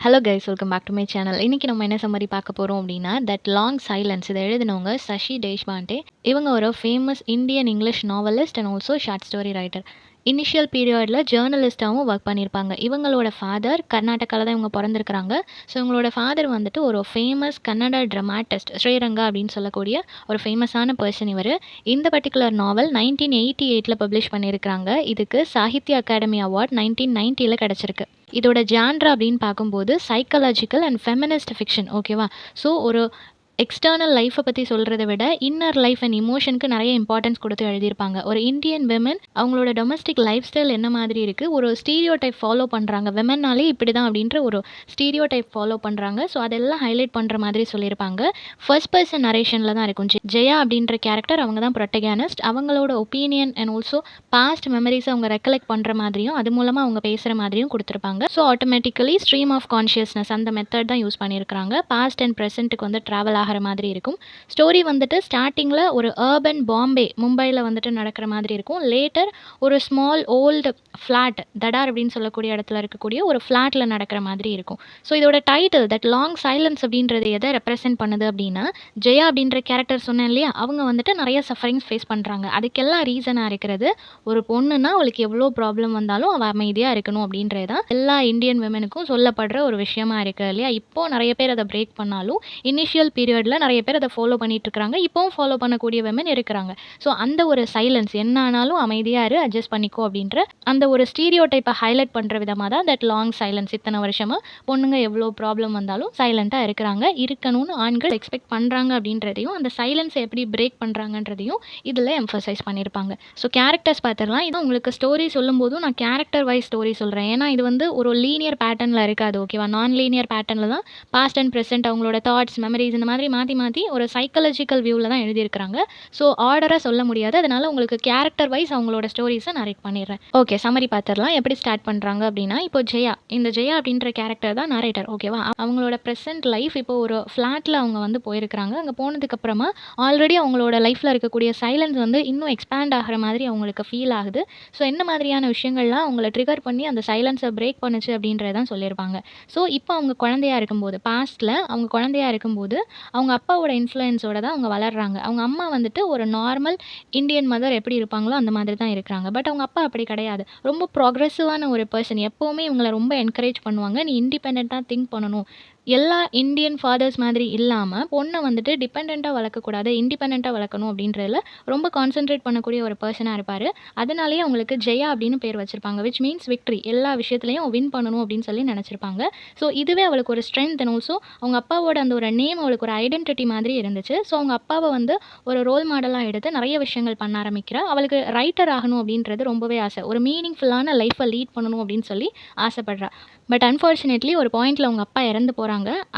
Hello guys, welcome back to my channel. இன்றைக்கி நம்ம என்ன சம்மரி பார்க்க போகிறோம் அப்படின்னா, தட் லாங் சைலன்ஸ். இதை எழுதினவங்க சசி தேஷ்பாண்டே. இவங்க ஒரு famous Indian English novelist and also short story writer. Initial பீரியடில் ஜேர்னலிஸ்ட்டாகவும் ஒர்க் பண்ணியிருப்பாங்க. இவங்களோட ஃபாதர் கர்நாடகாவில் தான் இவங்க பிறந்திருக்கிறாங்க. ஸோ இவங்களோட ஃபாதர் வந்துட்டு ஒரு ஃபேமஸ் கன்னட ட்ரமாட்டிஸ்ட், ஸ்ரீரங்கா அப்படின்னு சொல்லக்கூடிய ஒரு ஃபேமஸான பர்சன் இவர். இந்த பர்டிகுலர் நாவல் 1988 பப்ளிஷ் பண்ணியிருக்கிறாங்க. இதுக்கு சாகித்ய அகாடமி அவார்ட் 1990 கிடச்சிருக்கு. இதோட ஜான்ரா அப்படின்னு பார்க்கும்போது சைக்காலஜிக்கல் அண்ட் ஃபெமினிஸ்ட் ஃபிக்ஷன். ஓகேவா? ஸோ ஒரு எக்ஸ்டர்னல் லைஃப்பை பற்றி சொல்கிறத விட இன்னர் லைஃப் அண்ட் இமோஷனுக்கு நிறைய இம்பார்ட்டன்ஸ் கொடுத்து எழுதியிருப்பாங்க. ஒரு இந்தியன் விமன் அவங்களோட டொமஸ்டிக் லைஃப் ஸ்டைல் என்ன மாதிரி இருக்குது, ஒரு ஸ்டீரியோ டைப் ஃபாலோ பண்ணுறாங்க, விமன்னாலே இப்படி தான் அப்படின்ற ஒரு ஸ்டீரியோ டைப் ஃபாலோ பண்ணுறாங்க. ஸோ அதெல்லாம் ஹைலைட் பண்ணுற மாதிரி சொல்லியிருப்பாங்க. ஃபர்ஸ்ட் பர்சன் நரேஷனில் தான் இருக்கும். ஜெயா அப்படின்ற கேரக்டர் அவங்க தான் ப்ரொட்டகானிஸ்ட். அவங்களோட opinion and also past memories அவங்க ரெக்கலெக்ட் பண்ணுற மாதிரியும் அது மூலமாக அவங்க பேசுகிற மாதிரியும் கொடுத்துருப்பாங்க. So automatically stream of consciousness அந்த மெத்தட் தான் யூஸ் பண்ணியிருக்காங்க. பாஸ்ட் அண்ட் ப்ரெசென்ட்டுக்கு வந்து ட்ராவல் ஆகிற மாதிரி இருக்கும். ஸ்டோரி வந்துட்டு ஸ்டார்டிங்கில் ஒரு அர்பன் பாம்பே, மும்பையில் வந்துட்டு நடக்கிற மாதிரி இருக்கும். லேட்டர் ஒரு ஸ்மால் ஓல்டு ஃப்ளாட், தடார் அப்படின்னு சொல்லக்கூடிய இடத்துல இருக்கக்கூடிய ஒரு ஃப்ளாட்டில் நடக்கிற மாதிரி இருக்கும். ஸோ இதோட டைட்டில் தட் லாங் சைலன்ஸ் அப்படின்றது எதை ரெப்ரசென்ட் பண்ணுது அப்படின்னா, ஜெயா அப்படின்ற கேரக்டர் சொன்னேன் இல்லையா, அவங்க வந்துட்டு நிறைய சஃபரிங்ஸ் ஃபேஸ் பண்ணுறாங்க. அதுக்கெல்லாம் ரீசனாக இருக்கிறது, ஒரு பொண்ணுன்னா அவளுக்கு எவ்வளோ ப்ராப்ளம் வந்தாலும் அவள் அமைதியாக இருக்கணும் அப்படின்றது தான் எல்லா இந்தியன் விமனுக்கும் சொல்லப்படுற ஒரு விஷயமா இருக்குது இல்லையா. இப்போது நிறைய பேர் அதை பிரேக் பண்ணாலும் இனிஷியல் பீரியடில் நிறைய பேர் அதை ஃபாலோ பண்ணிட்டு இருக்காங்க. இப்போவும் ஃபாலோ பண்ணக்கூடிய விமன் இருக்கிறாங்க. ஸோ அந்த ஒரு சைலன்ஸ், என்ன ஆனாலும் அமைதியாக இரு, அட்ஜஸ்ட் பண்ணிக்கோ அப்படின்ற அந்த ஒரு ஸ்டீரியோ டைப்பை ஹைலைட் பண்ணுற விதமாக தான் தட் லாங் சைலன்ஸ். இத்தனை வருஷமாக பொண்ணுங்க எவ்வளோ ப்ராப்ளம் வந்தாலும் சைலண்ட்டாக இருக்கிறாங்க, இருக்கணும்னு ஆண்கள் எக்ஸ்பெக்ட் பண்ணுறாங்க அப்படின்றதையும் அந்த சைலன்ஸை எப்படி பிரேக் பண்ணுறாங்கன்றதையும் இதில் எம்ஃபசைஸ் பண்ணியிருப்பாங்க. ஸோ கேரக்டர்ஸ் பார்த்துடலாம். இது உங்களுக்கு ஸ்டோரி சொல்லும் போதும் நான் கேரக்டர் வைஸ் ஸ்டோரி சொல்கிறேன். ஏன்னா இது வந்து ஒரு லீனியர் பேட்டர்னில் இருக்காது. ஓகேவா? நான் லீனியர் பேட்டர்னில் தான் பாஸ்ட் அண்ட் ப்ரெசென்ட் அவங்களோட தாட்ஸ், மெமரிஸ் இந்த மாதிரி மாற்றி மாற்றி ஒரு சைக்காலஜிக்கல் வியூவில் தான் எழுதியிருக்கிறாங்க. ஸோ ஆர்டராக சொல்ல முடியாது. அதனால் உங்களுக்கு கேரக்டர் வைஸ் அவங்களோட ஸ்டோரிஸை நரேட் பண்ணிடுறேன். ஓகே, சம்மரி பார்த்துடலாம். எப்படி ஸ்டார்ட் பண்ணுறாங்க அப்படின்னா, இப்போ ஜெயா, இந்த ஜெயா அப்படின்ற கேரக்டர் தான் நரேட்டர். ஓகேவா? அவங்களோட ப்ரெசென்ட் லைஃப் இப்போ ஒரு ஃப்ளாட்டில் அவங்க வந்து போயிருக்கிறாங்க. அங்கே போனதுக்கப்புறமா ஆல்ரெடி அவங்களோட லைஃப்பில் இருக்கக்கூடிய சைலன்ஸ் வந்து இன்னும் எக்ஸ்பேண்ட் ஆகிற மாதிரி அவங்களுக்கு ஃபீல் ஆகுது. ஸோ என்ன மாதிரியான விஷயங்கள்லாம் அவங்கள ட்ரிகர் பண்ணி அந்த சைலன்ஸை பிரேக் பண்ணுச்சு அப்படின்றதான் சொல்லியிருப்பாங்க. ஸோ இப்போ அவங்க குழந்தையாக இருக்கும்போது, பாஸ்ட்டில் அவங்க குழந்தையாக இருக்கும்போது அவங்க அப்பாவோட இன்ஃப்ளூயன்ஸோட தான் அவங்க வளர்கிறாங்க. அவங்க அம்மா வந்துட்டு ஒரு நார்மல் இந்தியன் மதர் எப்படி இருப்பாங்களோ அந்த மாதிரி தான் இருக்கிறாங்க. பட் அவங்க அப்பா அப்படி கிடையாது. ரொம்ப ப்ராக்ரெசிவான ஒரு பர்சன். எப்போவுமே இவங்களை ரொம்ப என்கரேஜ் பண்ணுவாங்க. நீ இண்டிபெண்ட்டாக திங்க் பண்ணணும், எல்லா இந்தியன் ஃபாதர்ஸ் மாதிரி இல்லாமல் பொண்ணை வந்துட்டு டிபெண்ட்டாக வளர்க்கக்கூடாது, இண்டிபெண்ட்டாக வளர்க்கணும் அப்படின்றதுல ரொம்ப கான்சென்ட்ரேட் பண்ணக்கூடிய ஒரு பர்சனாக இருப்பார். அதனாலேயே அவங்களுக்கு ஜெயா அப்படின்னு பேர் வச்சுருப்பாங்க. Which means victory. எல்லா விஷயத்துலையும் வின் பண்ணணும் அப்படின்னு சொல்லி நினச்சிருப்பாங்க. ஸோ இதுவே அவளுக்கு ஒரு ஸ்ட்ரென்த் அண்ட் ஆல்சோ அவங்க அப்பாவோட அந்த ஒரு நேம் அவளுக்கு ஒரு ஐடென்டிட்டி மாதிரி இருந்துச்சு. ஸோ அவங்க அப்பாவை வந்து ஒரு ரோல் மாடலாக எடுத்து நிறைய விஷயங்கள் பண்ண ஆரம்பிக்கிறா. அவளுக்கு ரைட்டர் ஆகணும் அப்படின்றது ரொம்பவே ஆசை. ஒரு மீனிங்ஃபுல்லான லைஃப்பை லீட் பண்ணணும் அப்படின்னு சொல்லி ஆசைப்படுறா. பட் அன்ஃபார்ச்சுனேட்லி ஒரு பாயிண்டில் அவங்க அப்பா இறந்து போகிறாங்க.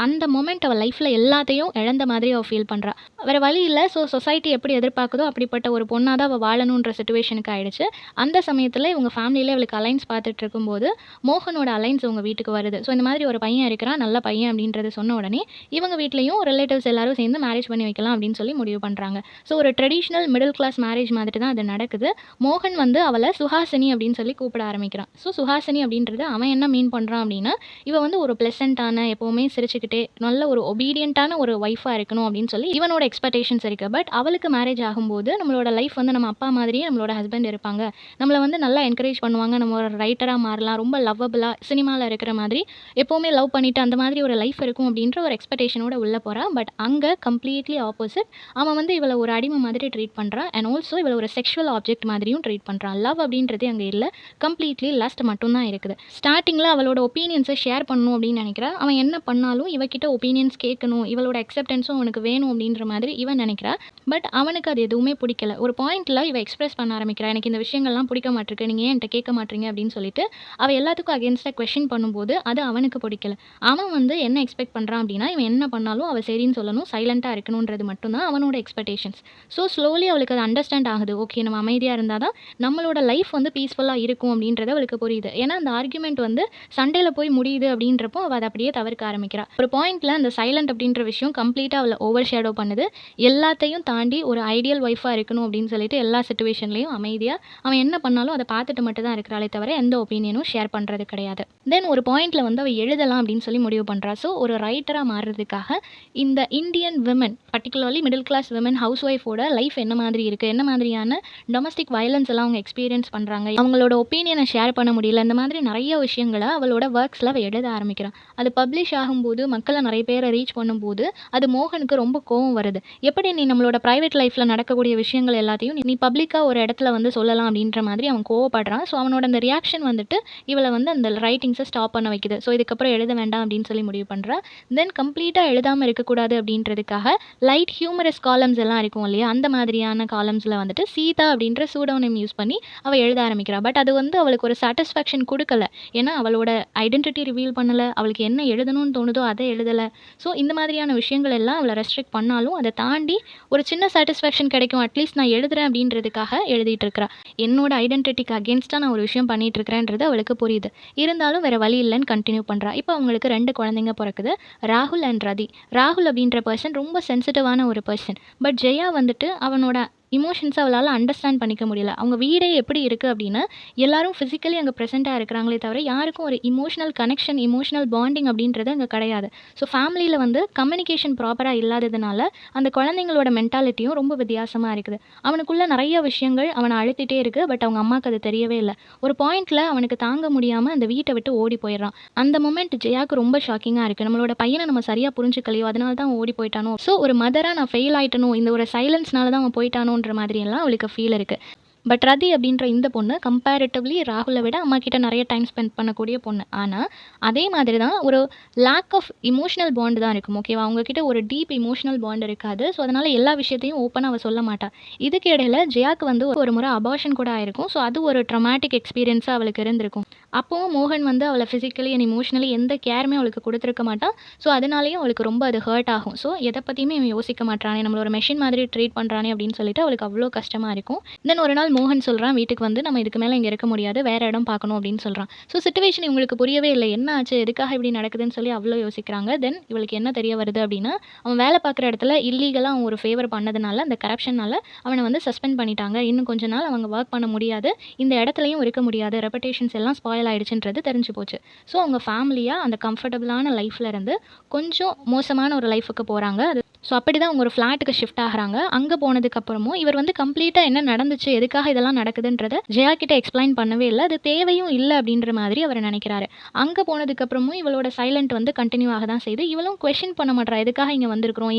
அந்த மொமெண்ட் அவள் லைஃப்பில் எல்லாத்தையும் இழந்த மாதிரி அவள் ஃபீல் பண்ணுறா. வேறு வழி இல்லை. ஸோ சொசைட்டி எப்படி எதிர்பார்க்குதோ அப்படிப்பட்ட ஒரு பொண்ணாக தான் அவள் வாழணுன்ற சிச்சுவேஷனுக்கு ஆகிடுச்சு. அந்த சமயத்தில் இவங்க ஃபேமிலியில் அவளுக்கு அலைன்ஸ் பார்த்துட்டு இருக்கும்போது மோகனோட அலைன்ஸ் அவங்க வீட்டுக்கு வருது. ஸோ இந்த மாதிரி ஒரு பையன் இருக்கிறான், நல்ல பையன் அப்படின்றது சொன்ன உடனே இவங்க வீட்லேயும் ரிலேட்டிவ்ஸ் எல்லாரும் சேர்ந்து மேரேஜ் பண்ணி வைக்கலாம் அப்படின்னு சொல்லி முடிவு பண்ணுறாங்க. ஸோ ஒரு ட்ரெடிஷ்னல் மிடில் கிளாஸ் மேரேஜ் மாதிரி தான் அது நடக்குது. மோகன் வந்து அவளை சுஹாசினி அப்படின்னு சொல்லி கூப்பிட ஆரம்பிக்கிறான். ஸோ சுஹாசினி அப்படின்றது அவன் என்ன மீன் பண்ணுறான் அப்படின்னா, இவன் வந்து ஒரு ப்ளசண்ட்டான, எப்போவுமே சிரிச்சுக்கிட்டே நல்ல ஒரு ஒபீடியண்ட்டான ஒரு ஒய்ஃபாக இருக்கணும் அப்படின்னு சொல்லி இவனோட எக்ஸ்பெக்டேஷன்ஸ் இருக்குது. பட் அவளுக்கு மேரேஜ் ஆகும்போது நம்மளோட லைஃப் வந்து நம்ம அப்பா மாதிரியே நம்மளோட ஹஸ்பண்ட் இருப்பாங்க, நம்மளை வந்து நல்லா என்கரேஜ் பண்ணுவாங்க, நம்ம ஒரு ரைட்டராக மாறலாம், ரொம்ப லவ்வபுளாக சினிமாவில் இருக்கிற மாதிரி எப்போவுமே லவ் பண்ணிவிட்டு அந்த மாதிரி ஒரு லைஃப் இருக்கும் அப்படின்ற ஒரு எக்ஸ்பெக்டேஷனோட உள்ளே போகிறான். பட் அங்கே கம்ப்ளீட்லி ஆப்போசிட். அவன் வந்து இவளை ஒரு அடிமை மாதிரி ட்ரீட் பண்ணுறான். அண்ட் ஆல்சோ இவளை ஒரு செக்ஷுவல் ஆப்ஜெக்ட் மாதிரியும் ட்ரீட் பண்ணுறான். லவ் அப்படின்றது அங்கே இல்லை, கம்ப்ளீட்லி லஸ்ட் மட்டும்தான் இருக்குது. ஸ்டார்டிங்கில் அவளோட ஒப்பீனியன்ஸை ஷேர் பண்ணணும் அப்படின்னு நினைக்கிறா. அவன் என்ன பண்ணாலும் இவகிட்ட ஒப்பீனியன்ஸ் கேட்கணும், இவளோட அக்செப்டன்ஸும் அவனுக்கு வேணும் அப்படின்ற மாதிரி இவன் நினைக்கிறா. பட் அவனுக்கு அது எதுவுமே பிடிக்கல. ஒரு பாயிண்டில் இவ எக்ஸ்பிரஸ் பண்ண ஆரம்பிக்கிறா, எனக்கு இந்த விஷயங்கள்லாம் பிடிக்க மாட்டிருக்கு, நீங்கள் ஏன் என்கிட்ட கேட்க மாட்டீங்க அப்படின்னு சொல்லிட்டு அவள் எல்லாத்துக்கும் அகேன்ஸ்டாக கொஷின் பண்ணும்போது அது அவனுக்கு பிடிக்கல. அவன் வந்து என்ன எக்ஸ்பெக்ட் பண்ணுறான் அப்படின்னா, இவன் என்ன பண்ணாலும் அவள் சரின்னு சொல்லணும், சைலண்ட்டாக இருக்கணுன்றது மட்டும்தான் அவனோட எக்ஸ்பெக்டேஷன்ஸ். ஸோ ஸ்லோலி அவளுக்கு அது அண்டர்ஸ்டாண்ட் ஆகுது. ஓகே, நம்ம அமைதியாக இருந்தால் தான் நம்மளோட லைஃப் வந்து பீஸ்ஃபுல்லாக இருக்கும் அப்படின்றது அவளுக்கு புரியுது. ஏன்னா அந்த ஆர்குமெண்ட் வந்து சண்டையில் போய் முடியுது அப்படின்றப்போ அவள் அதை அப்படியே தவிர்க்க ஆரம்பிக்கிறா. ஆரம்பிக்கிறா. ஒரு பாயிண்ட்ல அந்த சைலண்ட் அப்படின்ற விஷயம் கம்ப்ளீட்டா அவள ஓவர் ஷேடோ பண்ணுது. எல்லாத்தையும் தாண்டி ஒரு ஐடியல் ஒய்ஃபா இருக்கணும் அப்படின்னு சொல்லிட்டு எல்லா சிச்சுவேஷன்லயும் அமைதியா அவன் என்ன பண்ணாலும் அத பார்த்துட்டு மட்டும் தான் இருக்கிறாளே தவிர எந்த ஒப்பீனியனும் ஷேர் பண்றது கிடையாது. தென் ஒரு பாயிண்ட்ல வந்து அவ எழுதலாம் அப்படின்னு சொல்லி முடிவு பண்றா. ஸோ ஒரு ரைட்டரா மாறுறதுக்காக இந்த Indian women particularly middle class women house ஒய்ஃபோட லைஃப் என்ன மாதிரி இருக்கு, என்ன மாதிரியான டொமஸ்டிக் வயலன்ஸ் எல்லாம் அவங்க எக்ஸ்பீரியன்ஸ் பண்றாங்க, அவங்களோட ஒப்பீனியனை ஷேர் பண்ண முடியல, இந்த மாதிரி நிறைய விஷயங்களை அவளோட ஒர்க்ஸ்ல அவ எழுத ஆரம்பிக்கிறான். அது பப்ளிஷ் ஆகும்போது மக்களை நிறைய பேரை ரீச் பண்ணும்போது அது மோகனுக்கு ரொம்ப கோவம் வருது. எப்படி நீ நம்மளோட பிரைவேட் லைஃப்ல நடக்கக்கூடிய விஷயங்கள் எல்லாத்தையும் நீ பப்ளிக்கா ஒரு இடத்துல வந்து சொல்லலாம் அப்படின்ற மாதிரி அவன் கோவப்படுறான். ஸோ அவனோட அந்த ரியாக்ஷன் வந்துட்டு இவளை வந்து அந்த ரைட்டிங்ஸை ஸ்டாப் பண்ண வைக்குது. ஸோ இதுக்கப்புறம் எழுத வேண்டாம் அப்படின்னு சொல்லி முடிவு பண்றா. தென் கம்ப்ளீட்டாக எழுதாமல் இருக்கக்கூடாது அப்படின்றதுக்காக லைட் ஹியூமரஸ் காலம்ஸ் எல்லாம் இருக்கும் இல்லையா, அந்த மாதிரியான காலம்ஸில் வந்துட்டு சீதா அப்படின்ற சூடோனிம் யூஸ் பண்ணி அவள் எழுத ஆரம்பிக்கிறா. பட் அது வந்து அவளுக்கு ஒரு சாட்டிஸ்ஃபேக்ஷன் கொடுக்கல. ஏன்னா அவளோட ஐடென்டிட்டி ரிவீல் பண்ணலை, அவளுக்கு என்ன எழுதணும்னு தோணுதோ அதை எழுதலை. ஸோ இந்த மாதிரியான விஷயங்கள் எல்லாம் அவளை ரெஸ்ட்ரிக்ட் பண்ணாலும் அதை தாண்டி ஒரு சின்ன சாட்டிஸ்ஃபேக்ஷன் கிடைக்கும், அட்லீஸ்ட் நான் எழுதுறேன் அப்படின்றதுக்காக எழுதிட்டு இருக்கிறா. என்னோட ஐடென்டிட்டிக்கு அகேன்ஸ்டாக நான் ஒரு விஷயம் பண்ணிட்டு இருக்கிறேன்றது அவளுக்கு புரியுது. இருந்தாலும் வேற வழி இல்லைன்னு கண்டினியூ பண்ணுறா. இப்போ அவங்களுக்கு 2 குழந்தைங்க பிறக்குது, ராகுல் அண்ட் ரதி. ராகுல் அப்படின்ற பர்சன் ரொம்ப சென்சிட்டிவான ஒரு பர்சன். பட் ஜெயா வந்துட்டு அவனோட இமோஷன்ஸை அவளால் அண்டர்ஸ்டாண்ட் பண்ணிக்க முடியல. அவங்க வீடே எப்படி இருக்குது அப்படின்னா எல்லாரும் ஃபிசிக்கலி அங்கே ப்ரெசென்ட்டாக இருக்கிறாங்களே தவிர யாருக்கும் ஒரு இமோஷனல் கனெக்ஷன், இமோஷனல் பாண்டிங் அப்படின்றது அங்கே கிடையாது. ஸோ ஃபேமிலியில் வந்து கம்யூனிகேஷன் ப்ராப்பராக இல்லாததுனால அந்த குழந்தைங்களோட மென்டாலிட்டியும் ரொம்ப வித்தியாசமாக இருக்குது. அவனுக்குள்ள நிறைய விஷயங்கள் அவனை அழுத்திட்டே இருக்குது. பட் அவங்க அம்மாவுக்கு அது தெரியவே இல்லை. ஒரு பாயிண்டில் அவனுக்கு தாங்க முடியாமல் அந்த வீட்டை விட்டு ஓடி போயிடுறான். அந்த மொமெண்ட் ஜெயாவுக்கு ரொம்ப ஷாக்கிங்காக இருக்குது. நம்மளோட பையனை நம்ம சரியாக புரிஞ்சுக்கலையோ, அதனால தான் அவன் ஓடி போயிட்டானோ, ஸோ ஒரு மதராக நான் ஃபெயில் ஆயிட்டனோ, இந்த ஒரு சைலன்ஸ்னால தான் அவன் போயிட்டானோன்ற மாதிரியெல்லாம் அவளுக்கு ஃபீல் இருக்குது. பட் ரதி அப்படின்ற இந்த பொண்ணு கம்பேரிட்டிவ்லி ராகுலை விட அம்மா கிட்ட நிறைய டைம் ஸ்பெண்ட் பண்ணக்கூடிய பொண்ணு. ஆனால் அதே மாதிரி தான் ஒரு லேக் ஆஃப் இமோஷனல் பாண்ட் தான் இருக்கும். ஓகேவா, அவங்கக்கிட்ட ஒரு டீப் இமோஷனல் பாண்ட் இருக்காது. ஸோ அதனால் எல்லா விஷயத்தையும் ஓப்பனாக அவள் சொல்ல மாட்டாள். இதுக்கு இடையில ஜெயாக்கு வந்து ஒரு முறை அபார்ஷன் கூட ஆயிருக்கும். ஸோ அது ஒரு ட்ரமாட்டிக் எக்ஸ்பீரியன்ஸாக அவளுக்கு இருந்திருக்கும். அப்போவும் மோகன் வந்து அவளை ஃபிசிக்கலி அண்ட் இமோஷனலி எந்த கேருமே அவளுக்கு கொடுத்துருக்க மாட்டான். ஸோ அதனாலேயும் அவளுக்கு ரொம்ப அது ஹர்ட் ஆகும். ஸோ எதை பற்றியுமே இவன் யோசிக்க மாட்டானே, நம்மள ஒரு மெஷின் மாதிரி ட்ரீட் பண்ணுறானே அப்படின்னு சொல்லிட்டு அவளுக்கு அவ்வளோ கஷ்டமாக இருக்கும். தென் ஒரு நாள் மோகன் சொல்கிறான் வீட்டுக்கு வந்து நம்ம இதுக்கு மேலே இங்கே இருக்க முடியாது, வேற இடம் பார்க்கணும் அப்படின்னு சொல்கிறான். ஸோ சிச்சுவேஷன் இவங்களுக்கு புரியவே இல்லை, என்ன ஆச்சு, எதுக்காக இப்படி நடக்குதுன்னு சொல்லி அவ்வளோ யோசிக்கிறாங்க. தென் இவளுக்கு என்ன தெரிய வருது அப்படின்னா அவன் வேலை பார்க்குற இடத்துல இல்லீகலாக அவன் ஒரு ஃபேவர் பண்ணதுனால அந்த கரப்ஷனால அவனை வந்து சஸ்பெண்ட் பண்ணிட்டாங்க. இன்னும் கொஞ்ச நாள் அவங்க ஒர்க் பண்ண முடியாது, இந்த இடத்துலையும் இருக்க முடியாது, ரெபுடேஷன்ஸ் எல்லாம் ஸ்பாயில் ஆயிடுச்சுன்றது தெரிஞ்சு போச்சு. ஸோ அவங்க ஃபேமிலியாக அந்த கம்ஃபர்டபுளான லைஃப்ல இருந்து கொஞ்சம் மோசமான ஒரு லைஃபுக்கு போகிறாங்க. ஸோ அப்படி தான் அவங்க ஒரு ஃப்ளாட்டுக்கு ஷிஃப்ட் ஆகுறாங்க. அங்கே போனதுக்கப்புறமும் இவர் வந்து கம்ப்ளீட்டாக என்ன நடந்துச்சு, எதுக்காக இதெல்லாம் நடக்குதுன்றத ஜெயா கிட்ட எக்ஸ்பிளைன் பண்ணவே இல்லை. அது தேவையும் இல்லை அப்படின்ற மாதிரி அவர் நினைக்கிறாரு. அங்கே போனதுக்கப்புறமும் இவளோட சைலண்ட் வந்து கண்டினியூ ஆக தான் செய்யுது. இவளும் கொஷின் பண்ண மாட்டா, எதுக்காக இங்கே வந்திருக்கிறோம்,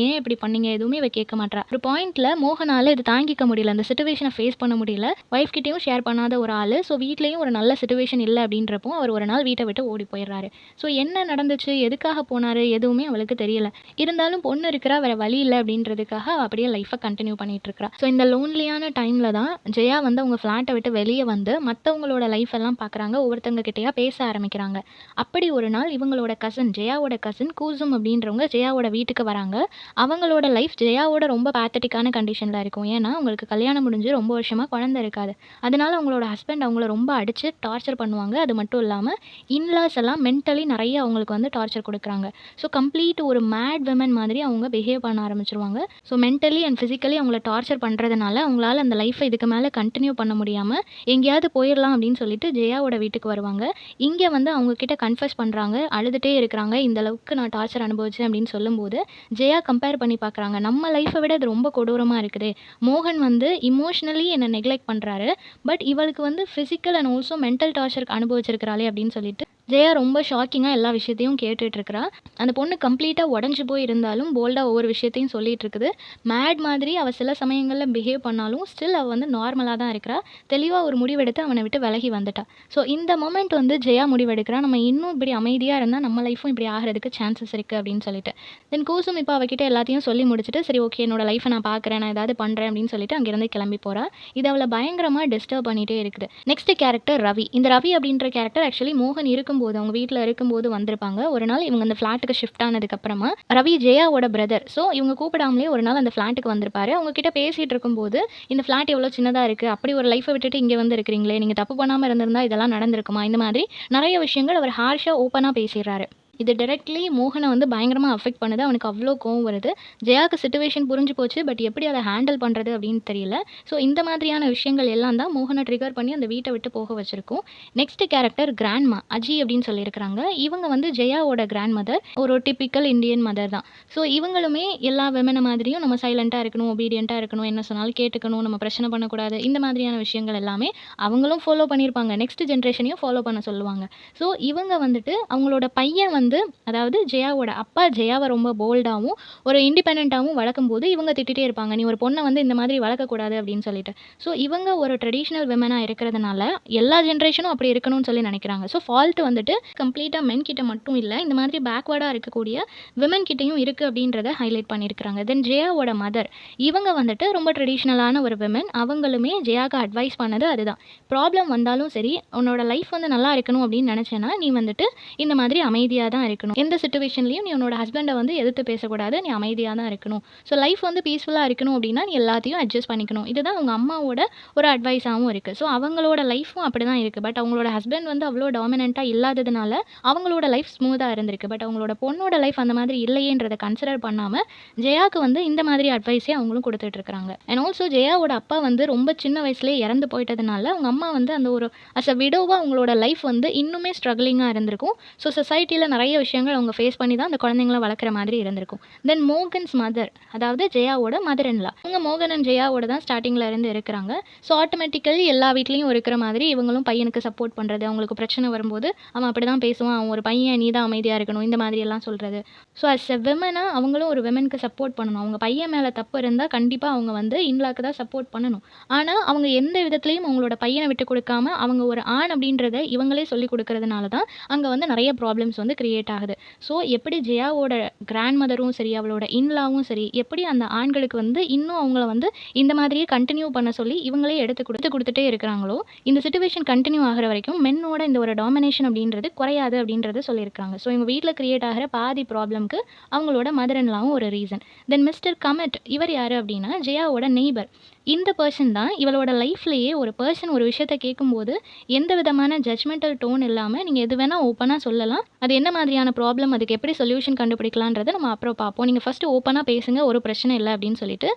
ஏன் இப்படி பண்ணீங்க, எதுவுமே இவ கேட்க மாட்டா. ஒரு பாயிண்ட்ல மோகனால இது தாங்கிக்க முடியல, அந்த சுச்சுவேஷனை ஃபேஸ் பண்ண முடியல. ஒய்ஃப் கிட்டேயும் ஷேர் பண்ணாத ஒரு ஆள், ஸோ வீட்லேயும் ஒரு நல்ல சுச்சுவேஷன் இல்லை அப்படின்றப்போ அவர் ஒரு நாள் வீட்டை விட்டு ஓடி போயிடுறாரு. ஸோ என்ன நடந்துச்சு, எதுக்காக போனாரு, எதுவுமே அவளுக்கு தெரியல. இருந்தாலும் பொண்ணு இருக்கிறா, வேற வழி இல்லை அப்படின்றதுக்காக அப்படியே லைஃப்பை கண்டினியூ பண்ணிட்டு இருக்கா. ஸோ இந்த லோன்லியான டைம்ல தான் ஜெயா வந்து அவங்க ஃப்ளாட்டை விட்டு வெளியே வந்து மற்றவங்களோட லைஃப் எல்லாம் பார்க்குறாங்க, ஒவ்வொருத்தங்க கிட்டேயா பேச ஆரம்பிக்கிறாங்க. அப்படி ஒரு நாள் இவங்களோட கசின், ஜெயாவோட கசின் கூசும் அப்படின்றவங்க ஜெயாவோட வீட்டுக்கு வராங்க. அவங்களோட லைஃப் ஜெயாவோட ரொம்ப பேத்தட்டிக்கான கண்டிஷனில் இருக்கும். ஏன்னா அவங்களுக்கு கல்யாணம் முடிஞ்சு ரொம்ப வருஷமாக குழந்தை இருக்காது. அதனால அவங்களோட ஹஸ்பண்ட் அவங்கள ரொம்ப அடித்து டார்ச்சர் பண்ணுவாங்க. அது மட்டும் இல்லாமல் இன்லாஸ் எல்லாம் மென்டலி நிறைய அவங்களுக்கு வந்து டார்ச்சர் கொடுக்குறாங்க. ஸோ கம்ப்ளீட் ஒரு மேட் விமன் மாதிரி அவங்க பிஹேவ் பண்ண ஆரம்பிச்சிருவாங்க. ஸோ மென்டலி அண்ட் ஃபிசிக்கலி அவங்கள டார்ச்சர் பண்ணுறதுனால அவங்களால அந்த லைஃப்பை இதுக்கு மேலே கண்டினியூ பண்ண முடியாமல் எங்கேயாவது போயிடலாம் அப்படின்னு சொல்லிட்டு ஜெயாவோட வீட்டுக்கு வருவாங்க. இங்கே வந்து அவங்க கிட்ட கன்ஃபஸ் பண்ணுறாங்க, அழுதுகிட்டே இருக்கிறாங்க, இந்த அளவுக்கு நான் டார்ச்சர் அனுபவிச்சேன் அப்படின்னு சொல்லும்போது ஜெயா கம்பேர் பண்ணி பார்க்குறாங்க, நம்ம லைஃப்பை விட அது ரொம்ப கொடூரமாக இருக்குது. மோகன் வந்து இமோஷ்னலி என்னை நெக்லெக்ட் பண்ணுறாரு, பட் இவளுக்கு வந்து physical and also mental torture அனுபவிச்சிருக்கிறாளே அப்படின்னு சொல்லிட்டு ஜெயா ரொம்ப ஷாக்கிங்காக எல்லா விஷயத்தையும் கேட்டுட்டு இருக்கிறா. அந்த பொண்ணு கம்ப்ளீட்டாக உடஞ்சி போய் இருந்தாலும் போல்டாக ஒவ்வொரு விஷயத்தையும் சொல்லிட்டு இருக்குது. மேட் மாதிரி அவள் சில சமயங்களில் பிஹேவ் பண்ணாலும் ஸ்டில் அவள் வந்து நார்மலாக தான் இருக்கிறா. தெளிவாக ஒரு முடிவெடுத்து அவனை விட்டு விலகி வந்துட்டா. ஸோ இந்த மொமெண்ட் வந்து ஜெயா முடிவெடுக்கிறா, நம்ம இன்னும் இப்படி அமைதியாக இருந்தால் நம்ம லைஃப்பும் இப்படி ஆகிறதுக்கு சான்சஸ் இருக்குது அப்படின்னு சொல்லிட்டு. தென் கூசும் இப்போ அவகிட்ட எல்லாத்தையும் சொல்லி முடிச்சுட்டு சரி ஓகே என்னோட லைஃப்பை நான் பார்க்குறேன், நான் ஏதாவது பண்ணுறேன் அப்படின்னு சொல்லிட்டு அங்கேருந்து கிளம்பி போகிறா. இது அவளை பயங்கரமாக டிஸ்டர்ப் பண்ணிகிட்டே இருக்குது. Next character Ravi. இந்த ரவி அப்படின்ற கேரக்டர் ஆக்சுவலி மோகன் இருக்கும்போது அவங்க வீட்டில் இருக்கும்போது வந்திருப்பாங்க. ஒரு நாள் இவங்க அந்த ஃப்ளாட்டுக்கு ஷிஃப்ட் ஆனதுக்கப்புறமா ரவி ஜெயாவோட பிரதர். ஸோ இவங்க கூப்பிடாமலே ஒரு நாள் அந்த ஃப்ளாட்டுக்கு வந்திருப்பாரு. அவங்க கிட்ட பேசிகிட்டு இருக்கும்போது இந்த ஃப்ளாட் எவ்வளோ சின்னதாக இருக்குது, அப்படி ஒரு லைஃப்பை விட்டுட்டு இங்கே வந்து இருக்கிறீங்களே, நீங்கள் தப்பு பண்ணாமல் இருந்திருந்தா இதெல்லாம் நடந்திருக்குமா, இந்த மாதிரி நிறைய விஷயங்கள் அவர் ஹார்ஷாக ஓப்பனாக பேசிடுறாரு. இது டைரக்ட்லி மோகனை வந்து பயங்கரமா அஃபெக்ட் பண்ணுது. அவனுக்கு அவ்ளோ கோவம் வருது. ஜெயாக்கு சிச்சுவேஷன் புரிஞ்சு போச்சு. பட் எப்படி அத ஹேண்டில் பண்றது அப்படின்னு தெரியல. ஸோ இந்த மாதிரியான விஷயங்கள் எல்லாம் தான் மோகன ட்ரிகர் பண்ணி அந்த வீட்ட விட்டு போக வச்சிருக்கும். நெக்ஸ்ட் கேரக்டர் கிராண்ட்மா அஜி அப்படின்னு சொல்லியிருக்கிறாங்க. இவங்க வந்து ஜெயாவோட கிராண்ட் மதர். ஒரு டிபிக்கல் இந்தியன் மதர் தான். ஸோ இவங்களுமே எல்லா விமன மாதிரியும் நம்ம சைலண்டா இருக்கணும், ஒபீடியன்ட்டா இருக்கணும், என்ன சொன்னாலும் கேட்டுக்கணும், நம்ம பிரச்சனை பண்ணக்கூடாது. இந்த மாதிரியான விஷயங்கள் எல்லாமே அவங்களும் ஃபாலோ பண்ணியிருப்பாங்க. நெக்ஸ்ட் ஜெனரேஷனையும் ஃபாலோ பண்ண சொல்லுவாங்க. ஸோ இவங்க வந்துட்டு அவங்களோட பையன் வந்து அதாவது ஜெயாவோட அப்பா ஜெயாவை ரொம்ப போல்டாகவும் ஒரு இண்டிபெண்ட்டாகவும் வளர்க்கும்போது இவங்க திட்டிகிட்டே இருப்பாங்க, நீ ஒரு பொண்ணை வந்து இந்த மாதிரி வளர்க்கக்கூடாது அப்படின்னு சொல்லிட்டு. ஸோ இவங்க ஒரு ட்ரெடிஷ்னல் விமனாக இருக்கிறதுனால எல்லா ஜென்ரேஷனும் அப்படி இருக்கணும்னு சொல்லி நினைக்கிறாங்க. ஸோ ஃபால்ட் வந்துட்டு கம்ப்ளீட்டாக மென் கிட்ட மட்டும் இல்லை, இந்த மாதிரி பேக்வேர்டாக இருக்கக்கூடிய விமன் கிட்டையும் இருக்குது அப்படின்றத ஹைலைட் பண்ணியிருக்கிறாங்க. தென் ஜெயாவோட மதர் இவங்க வந்துட்டு ரொம்ப ட்ரெடிஷ்னலான ஒரு விமன். அவங்களுமே ஜெயாவுக்கு அட்வைஸ் பண்ணது அதுதான், ப்ராப்ளம் வந்தாலும் சரி உன்னோட லைஃப் வந்து நல்லா இருக்கணும் அப்படின்னு நினச்சேன்னா நீ வந்துட்டு இந்த மாதிரி அமைதியாக தான் இருக்கணும். எந்த சிச்சுவேஷன்லையும் நீ உன்னோட ஹஸ்பண்டை வந்து எதிர்த்து பேசக்கூடாது, நீ அமைதியாக தான் இருக்கணும். ஸோ லைஃப் வந்து பீஸ்ஃபுல்லாக இருக்கணும் அப்படின்னா நீ எல்லாத்தையும் அட்ஜஸ்ட் பண்ணிக்கணும். இதுதான் அவங்க அம்மாவோட ஒரு அட்வைஸாகவும் இருக்குது. ஸோ அவங்களோட லைஃப்பும் அப்படி தான் இருக்குது. பட் அவங்களோட ஹஸ்பண்ட் வந்து அவ்வளோ டாமினண்ட்டாக இல்லாததுனால அவங்களோட லைஃப் ஸ்மூத்தாக இருந்திருக்கு. பட் அவங்களோட பொண்ணோட லைஃப் அந்த மாதிரி இல்லையேன்றதை கன்சிடர் பண்ணாமல் ஜெயாவுக்கு வந்து இந்த மாதிரி அட்வைஸே அவங்களும் கொடுத்துட்டு இருக்காங்க. அண்ட் ஆல்சோ ஜெயாவோட அப்பா வந்து ரொம்ப சின்ன வயசுலேயே இறந்து போயிட்டதுனால அவங்க அம்மா வந்து அந்த ஒரு அஸ் அ விடோவாக அவங்களோட லைஃப் வந்து இன்னுமே ஸ்ட்ரகிளிங்காக இருந்திருக்கும். ஸோ சொசைட்டியில் நிறைய விஷயங்கள் அவங்க ஃபேஸ் பண்ணி தான் அந்த குழந்தைங்கள வளர்க்குற மாதிரி இருந்திருக்கும். தென் மோகன்ஸ் மதர் அதாவது ஜெயாவோட மதர் இன்லா, இவங்க மோகன் அண்ட் ஜெயாவோட தான் ஸ்டார்டிங்கில் இருந்து இருக்கிறாங்க. ஸோ ஆட்டோமேட்டிக்கலி எல்லா வீட்லேயும் இருக்கிற மாதிரி இவங்களும் பையனுக்கு சப்போர்ட் பண்ணுறது, அவங்களுக்கு பிரச்சனை வரும்போது அவன் அப்படி தான் பேசுவான், அவன் ஒரு பையன், நீ தான் அமைதியாக இருக்கணும், இந்த மாதிரி எல்லாம் சொல்கிறது. ஸோ அஸ் எ விமனாக அவங்களும் ஒரு விமனுக்கு சப்போர்ட் பண்ணணும். அவங்க பையன் மேலே தப்பு இருந்தால் கண்டிப்பாக அவங்க வந்து இன்லாக்கு தான் சப்போர்ட் பண்ணணும். ஆனால் அவங்க எந்த விதத்துலையும் அவங்களோட பையனை விட்டு கொடுக்காம அவங்க ஒரு ஆண் அப்படின்றத இவங்களே சொல்லி கொடுக்கறதுனால தான் அங்கே வந்து நிறைய ப்ராப்ளம்ஸ் வந்து கிரியேட் ஆகுது. ஸோ எப்படி ஜெயாவோட கிராண்ட் மதரும் சரி அவளோட இன்லாவும் சரி எப்படி அந்த ஆண்களுக்கு வந்து இன்னும் அவங்கள வந்து இந்த மாதிரியே கண்டினியூ பண்ண சொல்லி இவங்களே எடுத்து கொடுத்துட்டே இருக்கிறாங்களோ, இந்த சிச்சுவேஷன் கண்டினியூ ஆகிற வரைக்கும் மென்னோட இந்த ஒரு டாமினேஷன் அப்படின்றது குறையாது அப்படின்றத சொல்லியிருக்காங்க. ஸோ இவங்க வீட்டில் கிரியேட் ஆகிற பாதி ப்ராப்ளம்க்கு அவங்களோட மதர் இன்லாவும் ஒரு ரீசன். தென் மிஸ்டர் கமெட் இவர் யார் அப்படின்னா ஜெயாவோட நெய்பர். இந்த பர்சன் தான் இவளோட லைஃப்லேயே ஒரு பர்சன் ஒரு விஷயத்த கேட்கும்போது எந்த விதமான ஜட்ஜ்மெண்டல் டோன் இல்லாமல் நீங்கள் எது வேணால் ஓப்பனாக சொல்லலாம். அது என்ன மாதிரியான ப்ராப்ளம், அதுக்கு எப்படி சொல்யூஷன் கண்டுபிடிக்கலான்றதை நம்ம அப்புறம் பார்ப்போம், நீங்கள் ஃபஸ்ட்டு ஓப்பனாக பேசுங்க, ஒரு பிரச்சனை இல்லை அப்படின்னு சொல்லிட்டு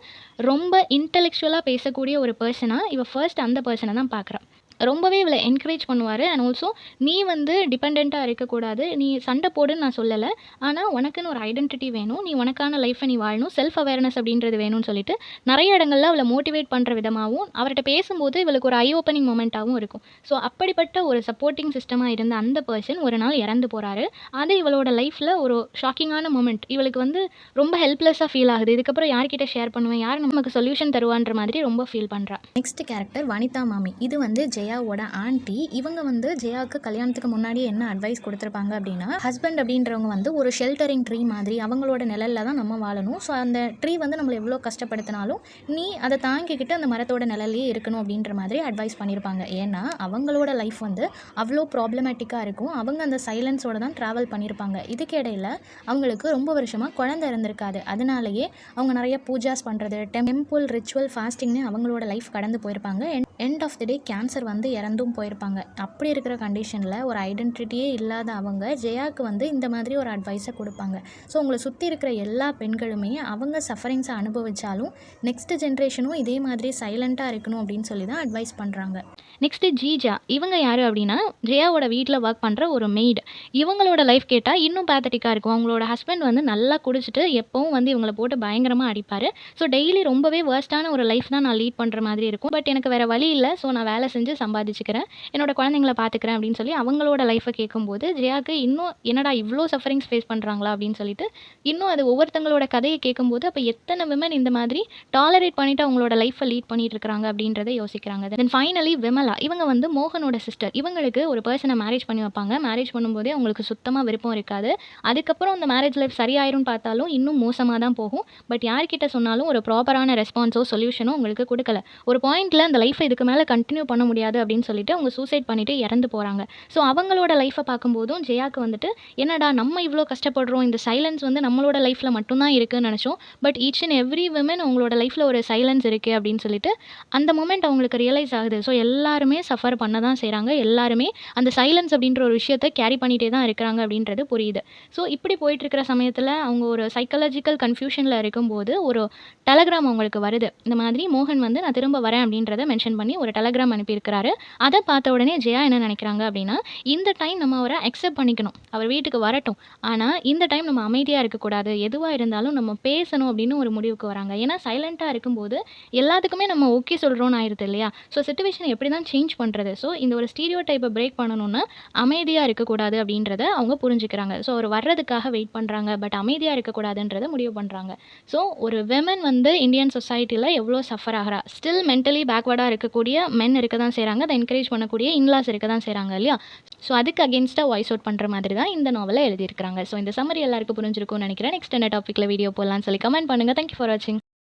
ரொம்ப இன்டெலெக்சுவலாக பேசக்கூடிய ஒரு பர்சனாக இவ ஃபர்ஸ்ட் அந்த பர்சனை தான் பார்க்குறான். ரொம்பவே இவளை என்கரேஜ் பண்ணுவார். அண்ட் ஆல்சோ நீ வந்து டிபெண்ட்டாக இருக்கக்கூடாது, நீ சண்டை போடுன்னு நான் சொல்லலை, ஆனால் உனக்குன்னு ஒரு ஐடென்டிட்டி வேணும், நீ உனக்கான லைஃப்பை நீ வாழணும், செல்ஃப் அவேர்னஸ் அப்படின்றது வேணும்னு சொல்லிட்டு நிறைய இடங்களில் அவளை மோட்டிவேட் பண்ணுற விதமாகவும் அவர்கிட்ட பேசும்போது இவளுக்கு ஒரு ஐ ஓப்பனிங் மொமெண்ட்டாகவும் இருக்கும். ஸோ அப்படிப்பட்ட ஒரு சப்போர்ட்டிங் சிஸ்டமாக இருந்த அந்த பர்சன் ஒரு நாள் இறந்து போகிறாரு. அது இவளோட லைஃப்பில் ஒரு ஷாக்கிங்கான மொமெண்ட். இவளுக்கு வந்து ரொம்ப ஹெல்ப்லெஸ்ஸாக ஃபீல் ஆகுது. இதுக்கப்புறம் யார்கிட்ட ஷேர் பண்ணுவேன், யார் நமக்கு சொல்யூஷன் தருவான்ற மாதிரி ரொம்ப ஃபீல் பண்ணுறா. நெக்ஸ்ட் கேரக்டர் வனிதா மாமி. இது வந்து ஜெயாவோட ஆண்டி. இவங்க வந்து ஜெயாவுக்கு கல்யாணத்துக்கு முன்னாடியே என்ன அட்வைஸ் கொடுத்துருப்பாங்க அப்படின்னா, ஹஸ்பண்ட் அப்படின்றவங்க வந்து ஒரு ஷெல்டரிங் ட்ரீ மாதிரி அவங்களோட நிழலில் தான் நம்ம வாழணும். ஸோ அந்த ட்ரீ வந்து நம்மளை எவ்வளோ கஷ்டப்படுத்தினாலும் நீ அதை தாங்கிக்கிட்டு அந்த மரத்தோட நிழல்லையே இருக்கணும் அப்படின்ற மாதிரி அட்வைஸ் பண்ணியிருப்பாங்க. ஏன்னா அவங்களோட லைஃப் வந்து அவ்வளோ ப்ராப்ளமேட்டிக்காக இருக்கும். அவங்க அந்த சைலன்ஸோட தான் ட்ராவல் பண்ணியிருப்பாங்க. இதுக்கு இடையில் அவங்களுக்கு ரொம்ப வருஷமாக குழந்தை இருந்திருக்காது. அதனாலேயே அவங்க நிறைய பூஜாஸ் பண்ணுறது, டெம்பிள் ரிச்சுவல் ஃபாஸ்டிங்னு அவங்களோட லைஃப் கடந்து போயிருப்பாங்க. End of the day cancer வந்து இறந்தும் போயிருப்பாங்க. அப்படி இருக்கிற கண்டிஷனில் ஒரு ஐடென்டிட்டியே இல்லாத அவங்க ஜெயாவுக்கு வந்து இந்த மாதிரி ஒரு அட்வைஸை கொடுப்பாங்க. ஸோ உங்களை சுற்றி இருக்கிற எல்லா பெண்களுமே அவங்க சஃபரிங்ஸை அனுபவித்தாலும் நெக்ஸ்ட் ஜென்ரேஷனும் இதே மாதிரி சைலண்ட்டாக இருக்கணும் அப்படின்னு சொல்லி தான் அட்வைஸ் பண்ணுறாங்க. நெக்ஸ்ட்டு ஜீஜா, இவங்க யார் அப்படின்னா ஜெயாவோட வீட்டில் ஒர்க் பண்ணுற ஒரு மெய்டு. இவங்களோட லைஃப் கேட்டால் இன்னும் பேத்தட்டிக்காக இருக்கும். அவங்களோட ஹஸ்பண்ட் வந்து நல்லா குடிச்சிட்டு எப்பவும் வந்து இவங்களை போட்டு பயங்கரமாக அடிப்பார். ஸோ டெய்லி ரொம்பவே வேர்ஸ்ட்டான ஒரு லைஃப் தான் நான் லீட் பண்ணுற மாதிரி இருக்கும். பட் எனக்கு வேறு வழி இல்லை, ஸோ நான் வேலை செஞ்சு சம்பாதிச்சுக்கிறேன், என்னோட குழந்தைங்கள பார்த்துக்கிறேன் அப்படின்னு சொல்லி அவங்களோட லைஃப்பை கேட்கும்போது ஜெயாவுக்கு இன்னும் என்னடா இவ்வளோ சஃபரிங்ஸ் ஃபேஸ் பண்ணுறாங்களா அப்படின்னு சொல்லிட்டு இன்னும் அது ஒவ்வொருத்தங்களோட கதையை கேட்கும்போது அப்போ எத்தனை விமன் இந்த மாதிரி டாலரேட் பண்ணிவிட்டு அவங்களோட லைஃப்பை லீட் பண்ணிட்டு இருக்கிறாங்க அப்படின்றத யோசிக்கிறாங்க. தென் ஃபைனலி விமலா, இவங்க வந்து மோகனோட சிஸ்டர். இவங்களுக்கு ஒரு பர்சனை மேரேஜ் பண்ணி வைப்பாங்க. மேரேஜ் பண்ணும்போதே அவங்களுக்கு சுத்தமாக விருப்பம் இருக்காது. அதுக்கப்புறம் அந்த மேரேஜ் லைஃப் சரியாயிரும்னு பார்த்தாலும் இன்னும் மோசமாக தான் போகும். பட் யார்கிட்ட சொன்னாலும் ஒரு ப்ராப்பரான ரெஸ்பான்ஸோ சொல்யூஷனோ உங்களுக்கு கொடுக்கல. ஒரு பாயிண்டில் அந்த லைஃப்பை இதுக்கு மேலே கண்டினியூ பண்ண முடியாது அப்படின்னு சொல்லிட்டு அவங்க சூசைட் பண்ணிட்டு இறந்து போகிறாங்க. ஸோ அவங்களோட லைஃப்பை பார்க்கும்போதும் ஜெயாவுக்கு வந்துட்டு என்னடா நம்ம இவ்வளோ கஷ்டப்படுறோம், இந்த சைலன்ஸ் வந்து நம்மளோட லைஃப்பில் மட்டும்தான் இருக்குதுன்னு நினச்சோம். But each and every women அவங்களோட லைஃப்பில் ஒரு சைலன்ஸ் இருக்குது அப்படின்னு சொல்லிட்டு அந்த மொமெண்ட் அவங்களுக்கு ரியலைஸ் ஆகுது. ஸோ எல்லாருமே எல்லாருமே சஃபர் பண்ண தான் செய்கிறாங்க. எல்லாருமே அந்த சைலன்ஸ் அப்படின்ற ஒரு விஷயத்த கேரி பண்ணிகிட்டே தான் இருக்கிறாங்க அப்படின்றது புரியுது. ஸோ இப்படி போயிட்டுருக்கிற சமயத்தில் அவங்க ஒரு சைக்காலஜிக்கல் கன்ஃபியூஷனில் இருக்கும்போது ஒரு டெலகிராம் அவங்களுக்கு வருது. இந்த மாதிரி மோகன் வந்து நான் திரும்ப வரேன் அப்படின்றத மென்ஷன் பண்ணி ஒரு டெலகிராம் அனுப்பியிருக்கிறாரு. அதை பார்த்த உடனே ஜெயா என்ன நினைக்கிறாங்க அப்படின்னா, இந்த டைம் நம்ம அவரை அக்செப்ட் பண்ணிக்கணும். அவர் வீட்டுக்கு வரட்டும். ஆனால் இந்த டைம் நம்ம அமைதியாக இருக்கக்கூடாது. எதுவாக இருந்தாலும் நம்ம பேசணும் அப்படின்னு ஒரு முடிவுக்கு வராங்க. ஏன்னா சைலண்ட்டாக இருக்கும்போது எல்லாத்துக்குமே நம்ம ஓகே சொல்கிறோன்னு ஆயிடுது இல்லையா? ஸோ சிச்சுவேஷன் எப்படி தான் சேஞ்ச் பண்ணுறது? ஸோ இந்த ஒரு ஸ்டீரியோ டைப்பை பிரேக் பண்ணணும்னா அமைதியாக இருக்கக்கூடாது அப்படின்றத அவங்க புரிஞ்சுக்கிறாங்க. ஸோ அவர் வர்றதுக்காக வெயிட் பண்ணுறாங்க. பட் அமைதியாக இருக்கக்கூடாதுன்றத முடிவு பண்ணுறாங்க. ஸோ ஒரு விமன் வந்து இந்தியன் சொசைட்டியில் எவ்வளோ சஃபர் ஆகிறா, ஸ்டில் மென்டலி பேக்வர்டாக இருக்கக்கூடிய மென் இருக்க தான் செய்கிறாங்க. அதை என்கரேஜ் பண்ணக்கூடிய இன்லாஸ் இருக்க தான் செய்கிறாங்க இல்லையா? ஸோ அதுக்கு அகேன்ஸ்டாக வாய்ஸ் அவுட் பண்ணுற மாதிரி தான் இந்த நாவலை எழுதியிருக்கிறாங்க. ஸோ இந்த சம்மரி எல்லாருக்கும் புரிஞ்சிருக்கும்னு நினைக்கிறேன். நெக்ஸ்ட் என்ன டாப்பிக்கில் வீடியோ போடலான்னு சொல்லி கமெண்ட் பண்ணுங்கள். தேங்க்யூ ஃபார் வாட்சிங்.